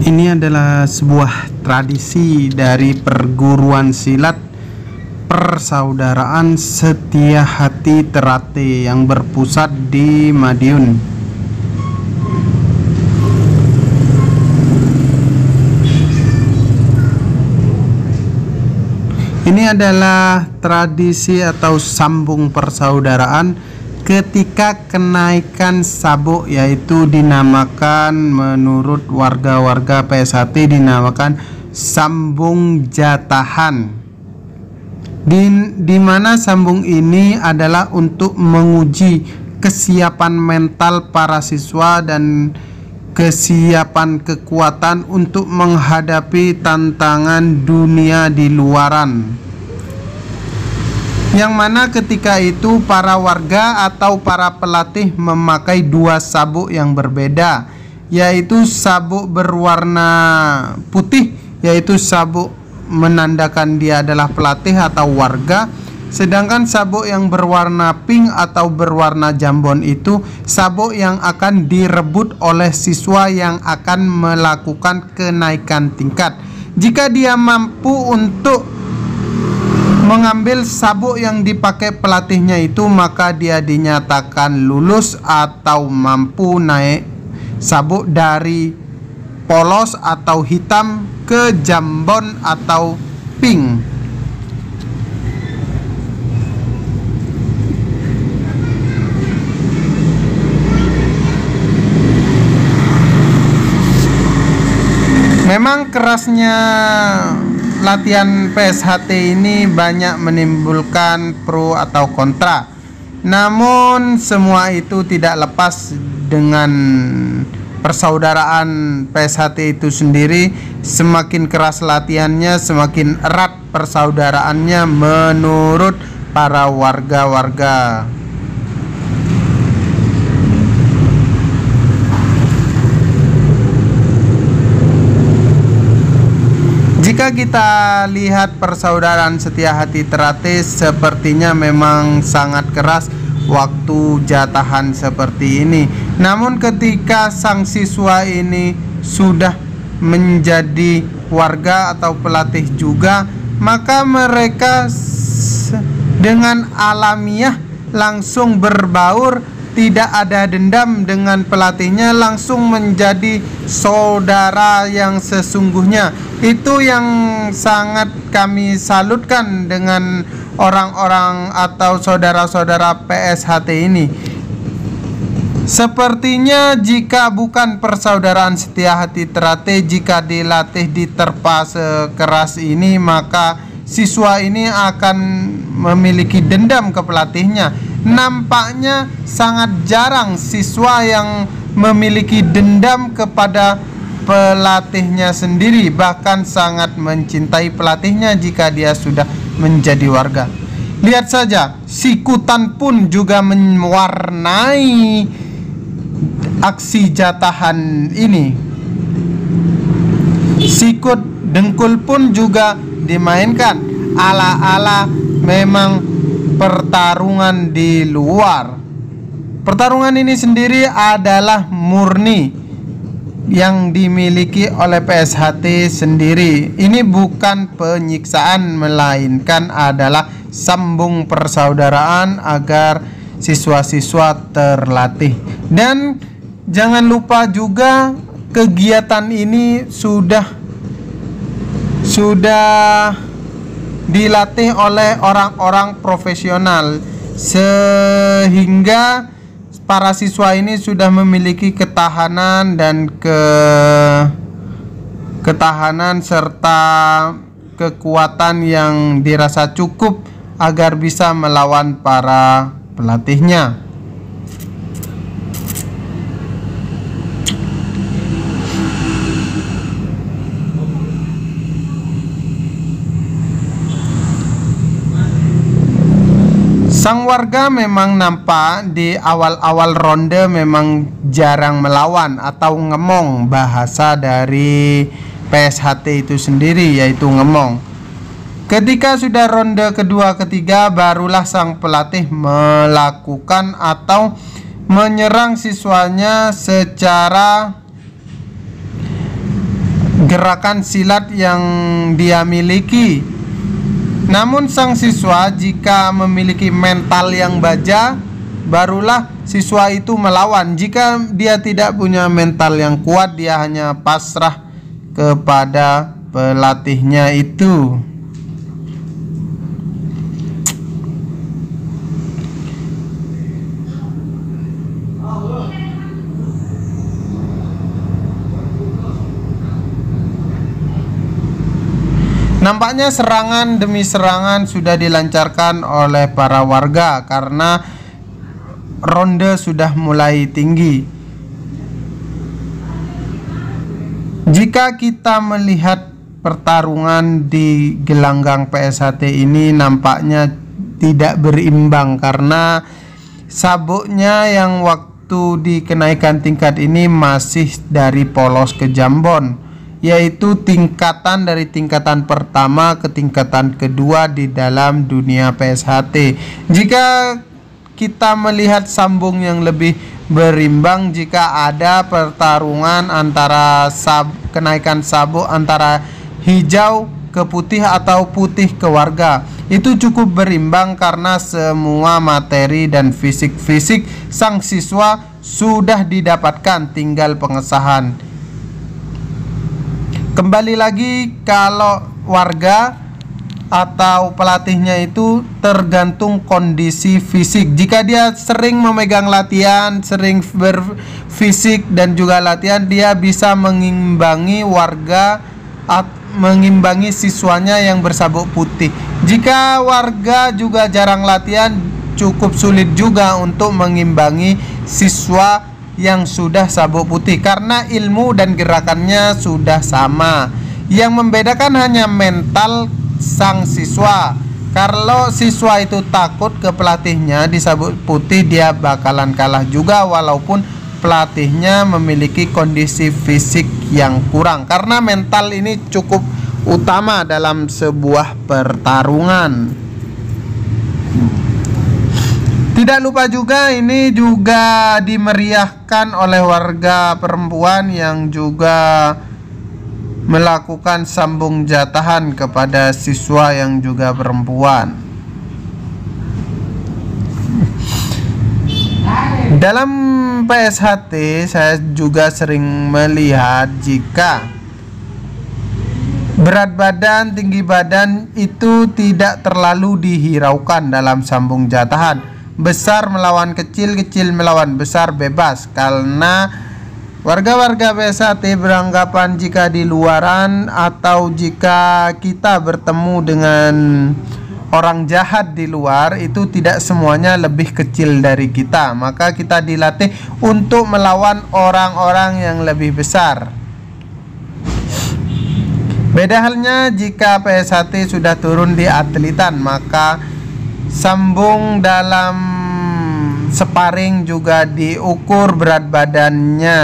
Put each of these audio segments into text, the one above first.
Ini adalah sebuah tradisi dari perguruan silat Persaudaraan Setia Hati Terate yang berpusat di Madiun. Ini adalah tradisi atau sambung persaudaraan ketika kenaikan sabuk, yaitu dinamakan menurut warga-warga PSHT dinamakan sambung jatahan, di mana sambung ini adalah untuk menguji kesiapan mental para siswa dan kesiapan kekuatan untuk menghadapi tantangan dunia di luaran, yang mana ketika itu para warga atau para pelatih memakai dua sabuk yang berbeda, yaitu sabuk berwarna putih, yaitu sabuk menandakan dia adalah pelatih atau warga, sedangkan sabuk yang berwarna pink atau berwarna jambon itu sabuk yang akan direbut oleh siswa yang akan melakukan kenaikan tingkat. Jika dia mampu untuk mengambil sabuk yang dipakai pelatihnya itu, maka dia dinyatakan lulus atau mampu naik sabuk dari polos atau hitam ke jambon atau pink. Memang kerasnya latihan PSHT ini banyak menimbulkan pro atau kontra. Namun semua itu tidak lepas dengan persaudaraan PSHT itu sendiri. Semakin keras latihannya, semakin erat persaudaraannya menurut para warga-warga. Jika kita lihat persaudaraan Setia Hati Terate, sepertinya memang sangat keras waktu jatahan seperti ini. Namun ketika sang siswa ini sudah menjadi warga atau pelatih juga, maka mereka dengan alamiah langsung berbaur, tidak ada dendam dengan pelatihnya, langsung menjadi saudara yang sesungguhnya. Itu yang sangat kami salutkan dengan orang-orang atau saudara-saudara PSHT ini. Sepertinya jika bukan persaudaraan Setia Hati Terate, jika dilatih diterpa sekeras ini, maka siswa ini akan memiliki dendam ke pelatihnya. Nampaknya sangat jarang siswa yang memiliki dendam kepada pelatihnya sendiri, bahkan sangat mencintai pelatihnya jika dia sudah menjadi warga. Lihat saja, sikutan pun juga mewarnai aksi jatahan ini. Sikut dengkul pun juga dimainkan, ala-ala memang pertarungan di luar. Pertarungan ini sendiri adalah murni yang dimiliki oleh PSHT sendiri. Ini bukan penyiksaan, melainkan adalah sambung persaudaraan agar siswa-siswa terlatih. Dan jangan lupa juga kegiatan ini sudah dilatih oleh orang-orang profesional, sehingga para siswa ini sudah memiliki ketahanan dan ketahanan serta kekuatan yang dirasa cukup agar bisa melawan para pelatihnya. Sang warga memang nampak di awal-awal ronde memang jarang melawan atau ngemong, bahasa dari PSHT itu sendiri yaitu ngemong. Ketika sudah ronde kedua ketiga, barulah sang pelatih melakukan atau menyerang siswanya secara gerakan silat yang dia miliki. Namun sang siswa jika memiliki mental yang baja, barulah siswa itu melawan. Jika dia tidak punya mental yang kuat, dia hanya pasrah kepada pelatihnya itu. Nampaknya serangan demi serangan sudah dilancarkan oleh para warga karena ronde sudah mulai tinggi. Jika kita melihat pertarungan di gelanggang PSHT ini nampaknya tidak berimbang karena sabuknya yang waktu dikenaikan tingkat ini masih dari polos ke jambon, yaitu tingkatan dari tingkatan pertama ke tingkatan kedua di dalam dunia PSHT. Jika kita melihat sambung yang lebih berimbang, jika ada pertarungan antara kenaikan sabuk antara hijau ke putih atau putih ke warga, itu cukup berimbang karena semua materi dan fisik sang siswa sudah didapatkan, tinggal pengesahan. Kembali lagi, kalau warga atau pelatihnya itu tergantung kondisi fisik. Jika dia sering memegang latihan, sering berfisik dan juga latihan, dia bisa mengimbangi warga mengimbangi siswanya yang bersabuk putih. Jika warga juga jarang latihan, cukup sulit juga untuk mengimbangi siswa yang sudah sabuk putih karena ilmu dan gerakannya sudah sama. Yang membedakan hanya mental sang siswa. Kalau siswa itu takut ke pelatihnya di sabuk putih, dia bakalan kalah juga walaupun pelatihnya memiliki kondisi fisik yang kurang, karena mental ini cukup utama dalam sebuah pertarungan. Tidak lupa juga, ini juga dimeriahkan oleh warga perempuan yang juga melakukan sambung jatahan kepada siswa yang juga perempuan. Dalam PSHT saya juga sering melihat jika berat badan, tinggi badan itu tidak terlalu dihiraukan dalam sambung jatahan. Besar melawan kecil, kecil melawan besar, bebas. Karena warga-warga PSHT beranggapan jika di luaran atau jika kita bertemu dengan orang jahat di luar, itu tidak semuanya lebih kecil dari kita. Maka kita dilatih untuk melawan orang-orang yang lebih besar. Beda halnya jika PSHT sudah turun di atletan, maka sambung dalam sparring juga diukur berat badannya.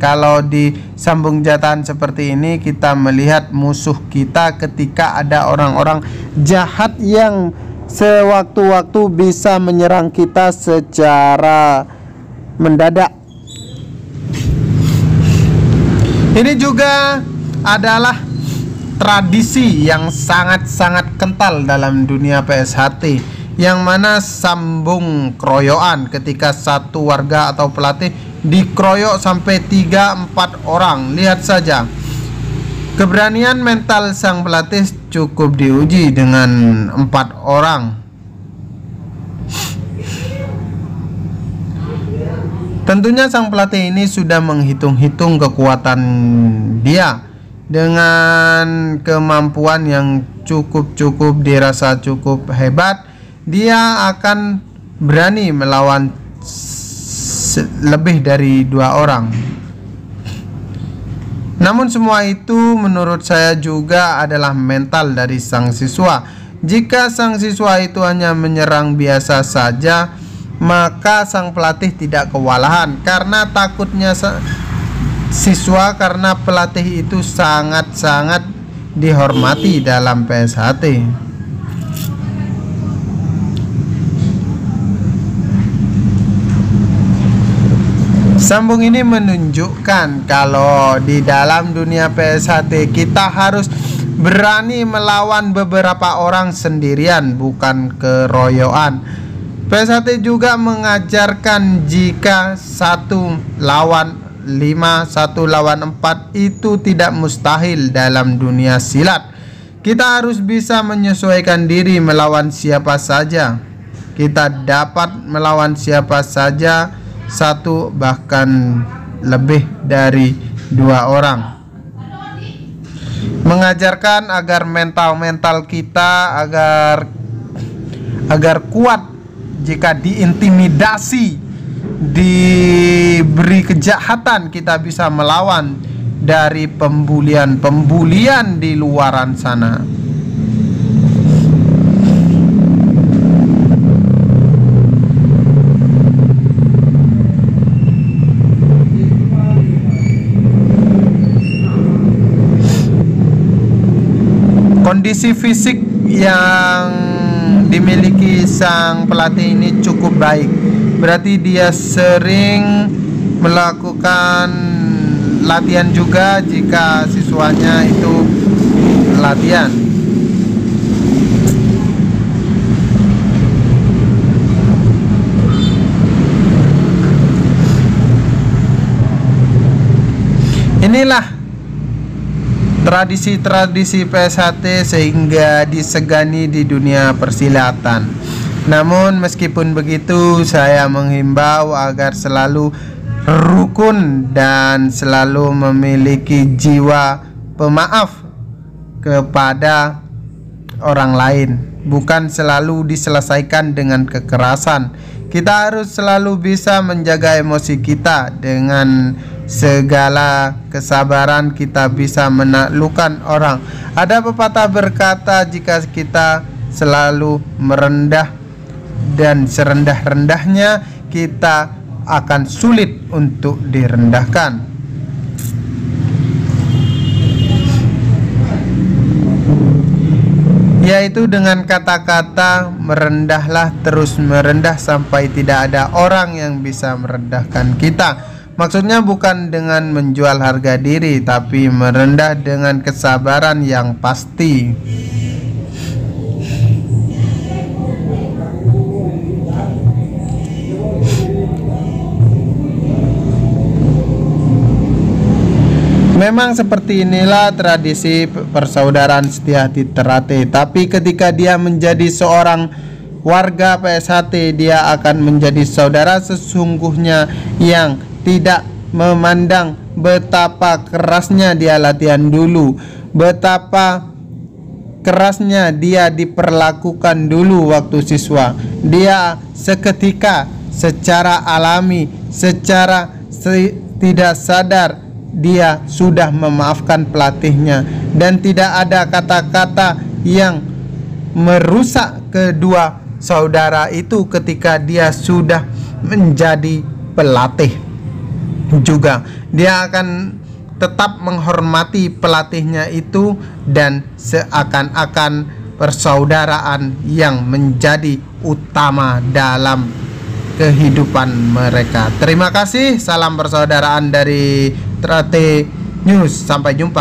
Kalau di sambung jatahan seperti ini, kita melihat musuh kita ketika ada orang-orang jahat yang sewaktu-waktu bisa menyerang kita secara mendadak. Ini juga adalah tradisi yang sangat-sangat kental dalam dunia PSHT, yang mana sambung keroyokan ketika satu warga atau pelatih dikeroyok sampai 3-4 orang. Lihat saja, keberanian mental sang pelatih cukup diuji dengan 4 orang. Tentunya sang pelatih ini sudah menghitung-hitung kekuatan dia. Dengan kemampuan yang cukup dirasa cukup hebat, dia akan berani melawan lebih dari 2 orang. Namun semua itu menurut saya juga adalah mental dari sang siswa. Jika sang siswa itu hanya menyerang biasa saja, maka sang pelatih tidak kewalahan karena takutnya siswa, karena pelatih itu sangat-sangat dihormati dalam PSHT. Sambung ini menunjukkan kalau di dalam dunia PSHT kita harus berani melawan beberapa orang sendirian, bukan keroyokan. PSHT juga mengajarkan jika 1 lawan 5, 1 lawan 4 itu tidak mustahil dalam dunia silat. Kita harus bisa menyesuaikan diri melawan siapa saja. Kita dapat melawan siapa saja, 1 bahkan lebih dari 2 orang. Mengajarkan agar mental kita agar kuat jika diintimidasi, diberi kejahatan, kita bisa melawan dari pembulian di luaran sana. Kondisi fisik yang dimiliki sang pelatih ini cukup baik, berarti dia sering melakukan latihan juga jika siswanya itu latihan. Inilah tradisi-tradisi PSHT sehingga disegani di dunia persilatan. Namun meskipun begitu, saya menghimbau agar selalu rukun dan selalu memiliki jiwa pemaaf kepada orang lain, bukan selalu diselesaikan dengan kekerasan. Kita harus selalu bisa menjaga emosi kita. Dengan segala kesabaran kita bisa menaklukkan orang. Ada pepatah berkata, jika kita selalu merendah dan serendah-rendahnya, kita akan sulit untuk direndahkan. Yaitu dengan kata-kata merendahlah, terus merendah sampai tidak ada orang yang bisa merendahkan kita. Maksudnya bukan dengan menjual harga diri, tapi merendah dengan kesabaran yang pasti. Memang seperti inilah tradisi persaudaraan Setia-Hati Ternate. Tapi ketika dia menjadi seorang warga PSHT, dia akan menjadi saudara sesungguhnya yang tidak memandang betapa kerasnya dia latihan dulu, betapa kerasnya dia diperlakukan dulu waktu siswa. Dia seketika, secara alami, secara tidak sadar, dia sudah memaafkan pelatihnya, dan tidak ada kata-kata yang merusak kedua saudara itu ketika dia sudah menjadi pelatih. Juga dia akan tetap menghormati pelatihnya itu, dan seakan-akan persaudaraan yang menjadi utama dalam kehidupan mereka. Terima kasih, salam persaudaraan dari Ternate News. Sampai jumpa.